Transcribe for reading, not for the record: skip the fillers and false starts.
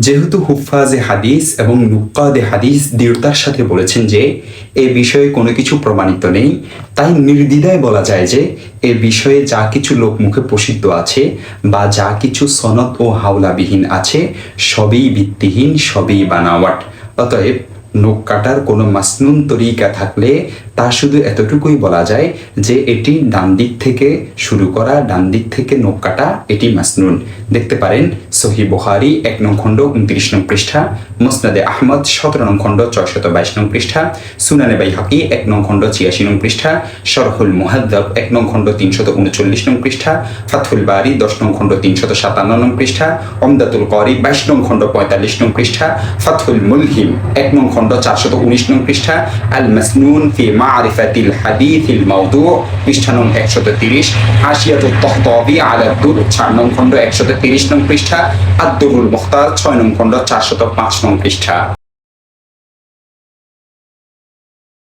যেহেতু হুফাজে হাদিস এবং নুক্কাদে হাদিস দৃঢ়তার সাথে বলেছেন যে এ বিষয়ে কোনো কিছু প্রমাণিত নেই, তাই নির্দ্বিধায় বলা যায় যে এ বিষয়ে যা কিছু লোকমুখে প্রসিদ্ধ আছে বা যা কিছু সনদ ও হাওলাবিহীন আছে সবই ভিত্তিহীন, সবই বানাওয়াট। অতএব নখ কাটার কোনো মাসনুন তরিকা থাকলে তা শুধু এতটুকুই বলা যায় যে এটি ডান দিক থেকে শুরু করা, ডান দিক থেকে নখ কাটা, এটি মাসনুন। দেখতে পারেন সহিহ বুখারী 1 নং খণ্ড 29 নং পৃষ্ঠা, মুসনাদে আহমদ 17 নং খণ্ড 622 নং পৃষ্ঠা, সুনানে বাইহাকি 1 নং খণ্ড 86 নং পৃষ্ঠা, শরহুল মুহাদ্দাব 1 নং খণ্ড 339 নং পৃষ্ঠা, ফাতহুল বারী 10 নং খণ্ড 357 নং পৃষ্ঠা, উমদাতুল কারী 22 নং খণ্ড 45 নং পৃষ্ঠা, ফাতহুল মুলহিম 1 নং খণ্ড 419 নং পৃষ্ঠা, আল মাসনুন ফি মারিফাতিল হাদিসিল মাওদু পৃষ্ঠা নং 130, হাশিয়াতুত তাহতাবী আলা দুর 4 নং খণ্ড 130 নং পৃষ্ঠা, আদ-দুরুল মুখতার 6 নং খণ্ড 405 নং পৃষ্ঠা।